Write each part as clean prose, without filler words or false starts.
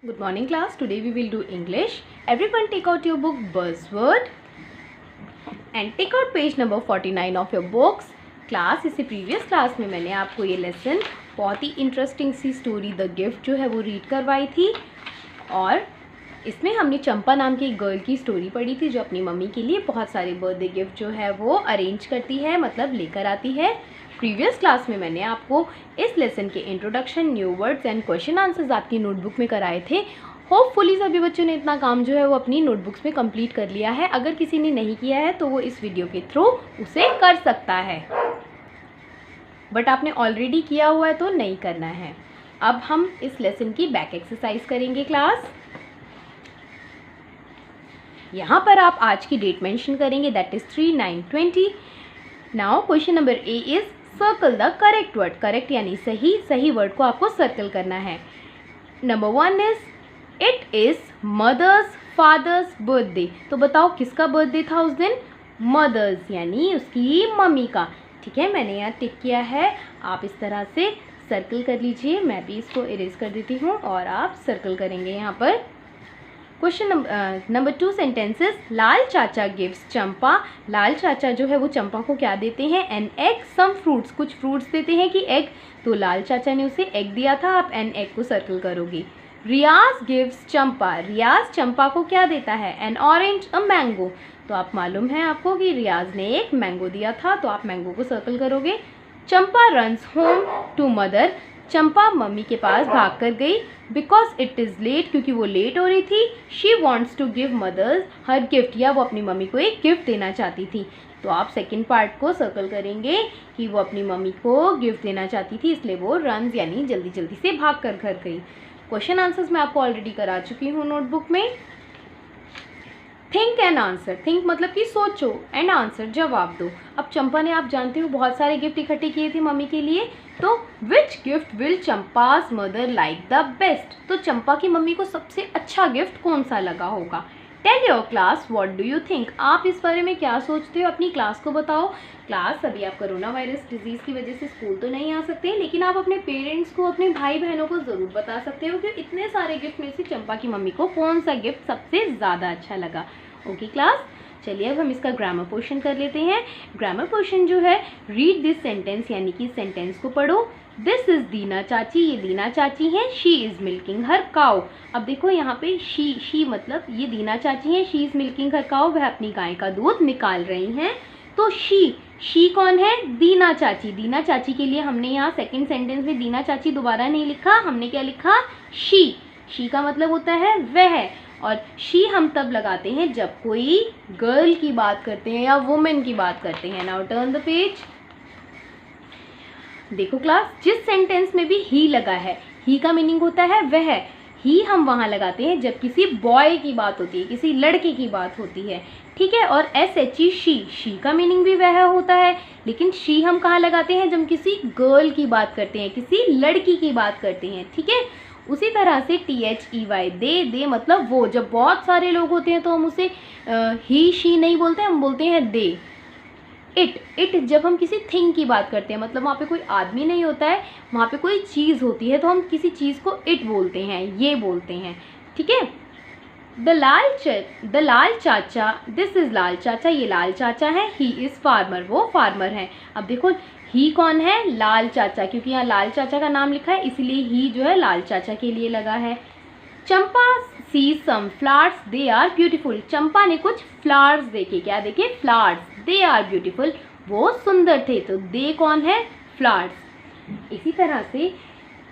Good morning class. Today we will do English. Everyone take out your book Buzzword and take out page number 49 of your books. Class इससे previous class में मैंने आपको ये lesson बहुत ही interesting सी story the gift जो है वो रीड करवाई थी और इसमें हमने चंपा नाम की एक गर्ल की स्टोरी पढ़ी थी जो अपनी मम्मी के लिए बहुत सारे बर्थडे गिफ्ट जो है वो अरेंज करती है, मतलब लेकर आती है। प्रीवियस क्लास में मैंने आपको इस लेसन के introduction, new words and question answers आपकी नोटबुक में कराए थे। होपफुली सभी बच्चों ने इतना काम जो है वो अपनी नोटबुक्स में कंप्लीट कर लिया है। अगर किसी ने नहीं किया है तो वो इस वीडियो के थ्रू उसे कर सकता है, बट आपने ऑलरेडी किया हुआ है तो नहीं करना है। अब हम इस लेसन की बैक एक्सरसाइज करेंगे क्लास। यहाँ पर आप आज की डेट मेंशन करेंगे, that is 3/9/20। Now question number A is circle the correct word. Correct यानी सही, सही वर्ड को आपको सर्कल करना है। Number 1 is it is mother's father's birthday. तो बताओ किसका बर्थडे था उस दिन? मदर्स यानी उसकी मम्मी का। ठीक है, मैंने यहाँ टिक किया है, आप इस तरह से सर्कल कर लीजिए। मैं भी इसको इरेज कर देती हूँ और आप सर्कल करेंगे यहाँ पर। Question number 2 sentences. लाल चाचा गिव्स चंपा। लाल चाचा जो है वो चंपा को क्या देते हैं? An egg some fruits. कुछ फ्रूट्स देते हैं कि एग, तो लाल चाचा ने उसे एग दिया था। आप एन एग को सर्कल करोगे। रियाज गिव्स चंपा। रियाज चंपा को क्या देता है? N orange a mango. तो आप मालूम है आपको कि रियाज ने एक मैंगो दिया था, तो आप मैंगो को सर्कल करोगे। Champa runs home to mother. Champa mummy के पास भाग कर गई। बिकॉज इट इज़ लेट, क्योंकि वो लेट हो रही थी। She wants to give mothers her gift, या वो अपनी मम्मी को एक गिफ्ट देना चाहती थी। तो आप सेकंड पार्ट को सर्कल करेंगे कि वो अपनी मम्मी को गिफ्ट देना चाहती थी, इसलिए वो रन्स यानी जल्दी जल्दी से भाग कर घर गई। क्वेश्चन आंसर्स मैं आपको ऑलरेडी करा चुकी हूँ नोटबुक में। Think and answer. थिंक मतलब कि सोचो, एंड आंसर जवाब दो। अब चंपा ने, आप जानते हो, बहुत सारे गिफ्ट इकट्ठे किए थे मम्मी के लिए, तो which gift will Champa's mother like the best. तो चंपा की मम्मी को सबसे अच्छा गिफ्ट कौन सा लगा होगा? Tell your class what do you think. आप इस बारे में क्या सोचते हो, अपनी क्लास को बताओ। क्लास, अभी आप कोरोना वायरस डिजीज़ की वजह से स्कूल तो नहीं आ सकते, लेकिन आप अपने पेरेंट्स को, अपने भाई बहनों को ज़रूर बता सकते हो कि इतने सारे गिफ्ट में से चंपा की मम्मी को कौन सा गिफ्ट सबसे ज़्यादा अच्छा लगा। ओके क्लास, चलिए अब हम इसका ग्रामर पोर्शन कर लेते हैं। ग्रामर पोर्शन जो है, रीड दिस सेंटेंस यानी कि सेंटेंस को पढ़ो। दिस इज दीना चाची। ये दीना चाची हैं। She is milking her cow. अब देखो यहाँ पे शी मतलब ये दीना चाची हैं। She is milking her cow, वह अपनी गाय का दूध निकाल रही हैं। तो शी कौन है? दीना चाची। दीना चाची के लिए हमने यहाँ सेकंड सेंटेंस में दीना चाची दोबारा नहीं लिखा, हमने क्या लिखा? शी का मतलब होता है वह, और शी हम तब लगाते हैं जब कोई गर्ल की बात करते हैं या वुमेन की बात करते हैं। Now turn the page. देखो क्लास, जिस सेंटेंस में भी ही लगा है, ही का मीनिंग होता है वह। ही हम वहाँ लगाते हैं जब किसी बॉय की बात होती है, किसी लड़के की बात होती है। ठीक है, और SHE शी का मीनिंग भी वह होता है, लेकिन शी हम कहाँ लगाते हैं? जब किसी गर्ल की बात करते हैं, किसी लड़की की बात करते हैं। ठीक है, उसी तरह से THEY दे मतलब वो। जब बहुत सारे लोग होते हैं तो हम उसे ही शी नहीं बोलते, हम बोलते हैं दे। इट जब हम किसी थिंग की बात करते हैं, मतलब वहाँ पे कोई आदमी नहीं होता है, वहाँ पे कोई चीज़ होती है, तो हम किसी चीज़ को इट बोलते हैं, ये बोलते हैं। ठीक है, द लाल चाचा। दिस इज़ लाल चाचा। ये लाल चाचा है। He is farmer. वो फार्मर है। अब देखो ही कौन है? लाल चाचा, क्योंकि यहाँ लाल चाचा का नाम लिखा है इसलिए ही जो है लाल चाचा के लिए लगा है। Champa see some flowers, they are beautiful. Champa ने कुछ फ्लावर्स देखे। क्या देखे? फ्लावर्स। दे आर ब्यूटीफुल, वो सुंदर थे। तो दे कौन है? फ्लावर्स। इसी तरह से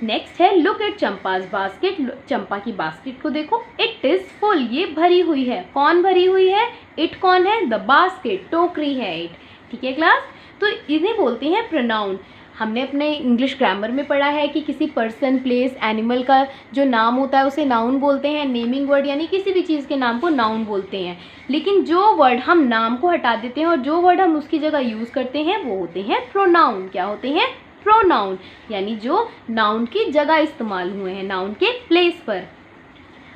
नेक्स्ट है लुक एट चंपाज बास्केट। चंपा की बास्केट को देखो। इट इज फुल, ये भरी हुई है। कौन भरी हुई है? इट कौन है? द बास्केट, टोकरी है इट। ठीक है क्लास, तो इन्हें बोलते हैं प्रोनाउन। हमने अपने इंग्लिश ग्रामर में पढ़ा है कि किसी पर्सन, प्लेस, एनिमल का जो नाम होता है उसे नाउन बोलते हैं। नेमिंग वर्ड यानी किसी भी चीज़ के नाम को नाउन बोलते हैं। लेकिन जो वर्ड हम नाम को हटा देते हैं और जो वर्ड हम उसकी जगह यूज़ करते हैं वो होते हैं प्रोनाउन। क्या होते हैं? प्रोनाउन, यानी जो नाउन की जगह इस्तेमाल हुए हैं, नाउन के प्लेस पर।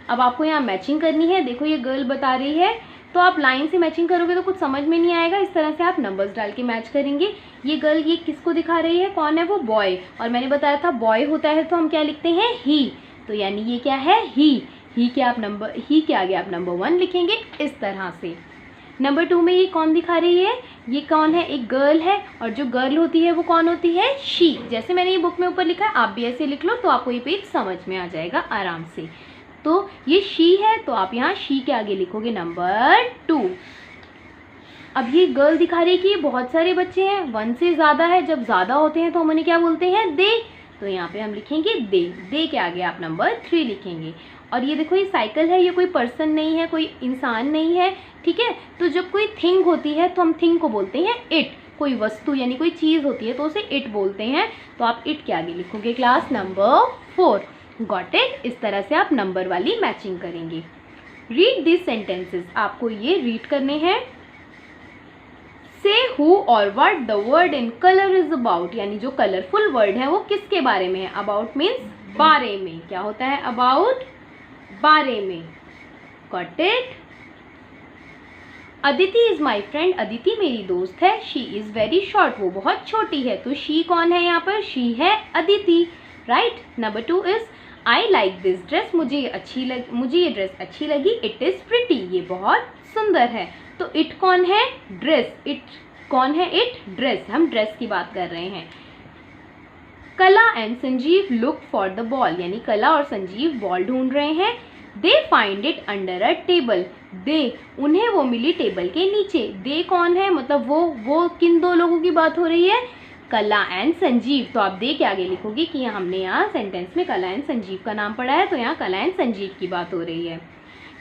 अब आपको यहाँ मैचिंग करनी है। देखो ये गर्ल बता रही है, तो आप लाइन से मैचिंग करोगे तो कुछ समझ में नहीं आएगा। इस तरह से आप नंबर्स डाल के मैच करेंगे। ये गर्ल ये किसको दिखा रही है? कौन है वो? बॉय। और मैंने बताया था बॉय होता है तो हम क्या लिखते हैं? ही। तो यानी ये क्या है, ही के आगे आप नंबर 1 लिखेंगे इस तरह से। नंबर 2 में ये कौन दिखा रही है, ये कौन है, एक गर्ल है, और जो गर्ल होती है वो कौन होती है, शी। जैसे मैंने ये बुक में ऊपर लिखा है आप भी ऐसे लिख लो तो आपको ये पेज समझ में आ जाएगा आराम से। तो ये शी है तो आप यहाँ शी के आगे लिखोगे नंबर 2। अब ये गर्ल दिखा रही है कि बहुत सारे बच्चे हैं, 1 से ज़्यादा है, जब ज़्यादा होते हैं तो हम उन्हें क्या बोलते हैं, दे। तो यहाँ पे हम लिखेंगे दे के आगे आप नंबर 3 लिखेंगे। और ये देखो ये साइकिल है, ये कोई पर्सन नहीं है, कोई इंसान नहीं है, ठीक है। तो जब कोई थिंग होती है तो हम थिंग को बोलते हैं इट, कोई वस्तु यानी कोई चीज़ होती है तो उसे इट बोलते हैं, तो आप इट के आगे लिखोगे क्लास नंबर 4। Got it. इस तरह से आप नंबर वाली मैचिंग करेंगे। रीड दिस सेंटेंसेस, आपको ये रीड करने हैं। से हु और what the word in colour is about, यानी जो कलरफुल वर्ड है वो किसके बारे में है, अबाउट मीन्स बारे में, क्या होता है अबाउट, बारे में। Got it. Aditi is my friend, Aditi मेरी दोस्त है। शी इज वेरी शॉर्ट, वो बहुत छोटी है, तो शी कौन है यहाँ पर, शी है Aditi, right. Number 2 is I like this dress, मुझे ये ड्रेस अच्छी लगी। इट इज प्रिटी, ये बहुत सुंदर है। तो इट कौन है, ड्रेस, इट कौन है, इट ड्रेस, हम ड्रेस की बात कर रहे हैं। Kala and Sanjeev look for the ball, यानी कला और संजीव बॉल ढूंढ रहे हैं। They find it under a table, they उन्हें वो मिली टेबल के नीचे। दे कौन है, मतलब वो किन 2 लोगों की बात हो रही है, कला एंड संजीव। तो आप दे के आगे लिखोगे कि हमने यहाँ सेंटेंस में कला एंड संजीव का नाम पढ़ा है, तो यहाँ कला एंड संजीव की बात हो रही है,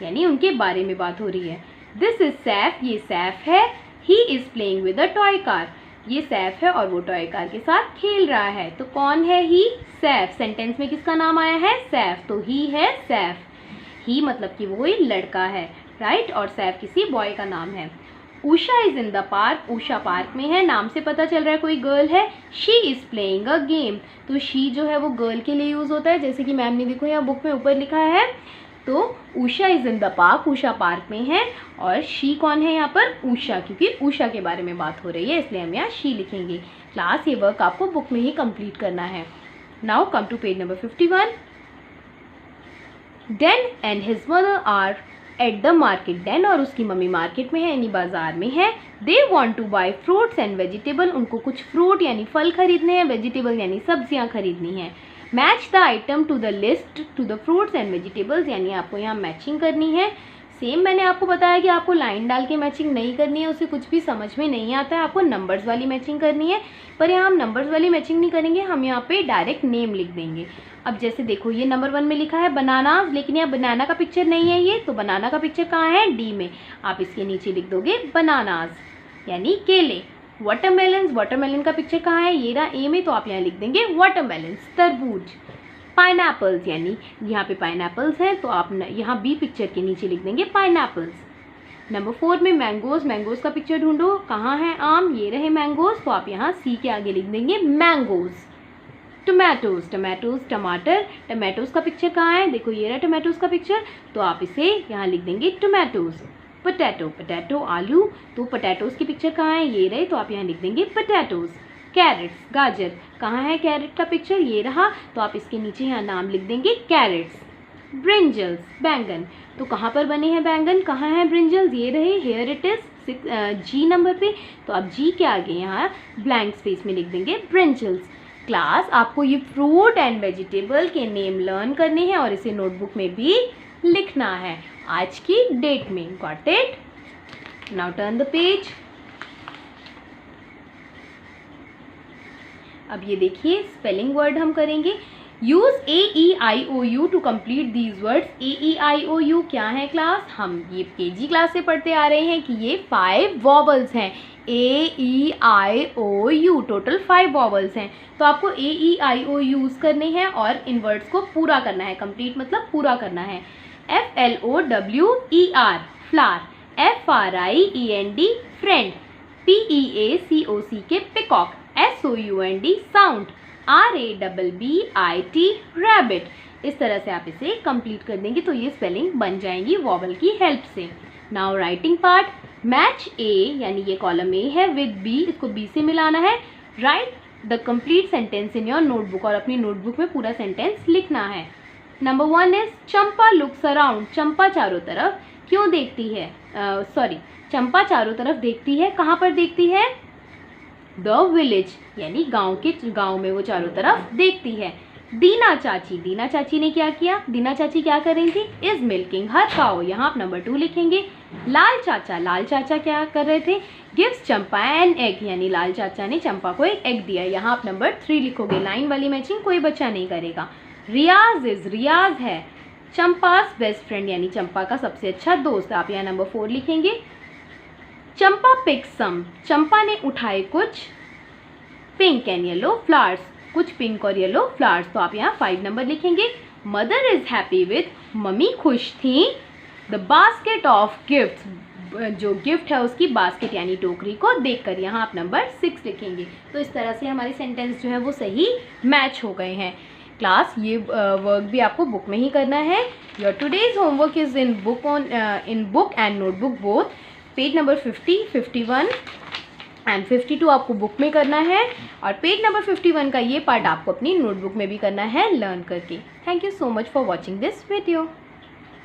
यानी उनके बारे में बात हो रही है। दिस इज सैफ, ये सैफ है। He is playing with a toy car, ये सैफ है और वो टॉय कार के साथ खेल रहा है। तो कौन है ही, सैफ। सेंटेंस में किसका नाम आया है, सैफ, तो ही है सैफ। ही मतलब कि वो एक लड़का है, राइट, और सैफ किसी बॉय का नाम है। Usha is in the park, Usha park में है, नाम से पता चल रहा है कोई गर्ल है। She is playing a game, तो शी जो है वो गर्ल के लिए यूज होता है, जैसे कि मैम ने देखो यहाँ बुक में ऊपर लिखा है। तो Usha is in the park, Usha park में है, और शी कौन है यहाँ पर, उषा, क्योंकि उषा के बारे में बात हो रही है इसलिए हम यहाँ शी लिखेंगे। क्लास ये वर्क आपको बुक में ही कंप्लीट करना है। Now come to page number 51। Dan and his mother are at the market, Dan और उसकी मम्मी मार्केट में है, यानी बाजार में है। They want two by fruits and vegetable, उनको कुछ फ्रूट यानी फल खरीदने हैं, वेजिटेबल यानी सब्जियां खरीदनी है। Match the item to the list to the fruits and vegetables, यानी आपको यहाँ मैचिंग करनी है। सेम मैंने आपको बताया कि आपको लाइन डाल के मैचिंग नहीं करनी है, उससे कुछ भी समझ में नहीं आता है, आपको नंबर्स वाली मैचिंग करनी है। पर यहाँ हम नंबर्स वाली मैचिंग नहीं करेंगे, हम यहाँ पे डायरेक्ट नेम लिख देंगे। अब जैसे देखो ये नंबर 1 में लिखा है बनानास, लेकिन यहाँ बनाना का पिक्चर नहीं है ये, तो बनाना का पिक्चर कहाँ है, डी में। आप इसके नीचे लिख दोगे बनानास यानी केले। वाटरमेलन, वाटरमेलन का पिक्चर कहाँ है, ये रहा ए में, तो आप यहाँ लिख देंगे वाटरमेलन। तरबूज। पाइनएप्पल्स, यानी यहाँ पे पाइनएप्पल्स हैं, तो आप यहाँ बी पिक्चर के नीचे लिख देंगे पाइनएप्पल्स। नंबर 4 में मैंगोज, मैंगोज का पिक्चर ढूंढो, कहाँ है आम, ये रहे मैंगोज, तो आप यहाँ सी के आगे लिख देंगे मैंगोज। टोमेटोज, टोमेटोज टमाटर, टोमेटोज का पिक्चर कहाँ है, देखो ये रहा टोमेटोज का पिक्चर, तो आप इसे यहाँ लिख देंगे टोमेटोज। पोटैटो, पोटैटो आलू, तो पोटैटोज की पिक्चर कहाँ है, ये रहे, तो आप यहाँ लिख देंगे पोटैटोज। कैरेट्स, गाजर, कहाँ है कैरेट का पिक्चर, ये रहा, तो आप इसके नीचे यहाँ नाम लिख देंगे कैरेट्स। ब्रिंजल्स, बैंगन, तो कहाँ पर बने हैं बैंगन, कहाँ है ब्रिंजल्स, ये रहे, here it is G number पे, तो आप जी के आगे यहाँ ब्लैंक स्पेस में लिख देंगे ब्रिंजल्स। क्लास आपको ये फ्रूट एंड वेजिटेबल के नेम लर्न करने हैं और इसे नोटबुक में भी लिखना है आज की डेट में। Got it? Now turn the page. अब ये देखिए स्पेलिंग वर्ड हम करेंगे। Use AEIOU to complete these words. AEIOU क्या है क्लास, हम ये KG क्लास से पढ़ते आ रहे हैं कि ये 5 वॉवल्स हैं। AEIOU टोटल 5 वॉवल्स हैं, तो आपको AEIO यूज करने हैं और इन वर्ड्स को पूरा करना है। कंप्लीट मतलब पूरा करना है। FLOWER flower, FRIEND friend, PEACOCK peacock, SOUND sound, RABBIT rabbit. इस तरह से आप इसे कंप्लीट कर देंगे तो ये स्पेलिंग बन जाएंगी वॉवल की हेल्प से। Now writing part. Match A यानी ये कॉलम A है विद B, इसको B से मिलाना है। Write the complete sentence in your notebook, और अपनी नोटबुक में पूरा सेंटेंस लिखना है। Number 1 is Champa looks around, Champa चारों तरफ क्यों देखती है, चंपा चारों तरफ देखती है, कहाँ पर देखती है, द विलेज यानी गांव में वो चारों तरफ देखती है। दीना चाची ने क्या किया, दीना चाची क्या कर रही थी, इज मिल्किंग हर काउ, यहाँ आप नंबर 2 लिखेंगे। लाल चाचा क्या कर रहे थे, गिव्स चंपा एन एग, यानी लाल चाचा ने चंपा को एक एग दिया, यहाँ आप नंबर 3 लिखोगे। लाइन वाली मैचिंग कोई बच्चा नहीं करेगा। रियाज है चंपास बेस्ट फ्रेंड, यानी चंपा का सबसे अच्छा दोस्त, आप यहाँ नंबर 4 लिखेंगे। चंपा पिक सम, चंपा ने उठाए कुछ पिंक एंड येलो फ्लावर्स, कुछ पिंक और येलो फ्लावर्स, तो आप यहाँ 5 नंबर लिखेंगे। Mother is happy with, mummy खुश थी द बास्केट ऑफ गिफ्ट, जो गिफ्ट है उसकी बास्केट यानी टोकरी को देखकर, यहाँ आप नंबर 6 लिखेंगे। तो इस तरह से हमारे सेंटेंस जो है वो सही मैच हो गए हैं। क्लास ये वर्क भी आपको बुक में ही करना है। Your today's homework is in book and notebook both, page number 50, 51 and 52 आपको बुक में करना है, और पेज नंबर 51 का ये पार्ट आपको अपनी नोटबुक में भी करना है लर्न करके। Thank you so much for watching this video.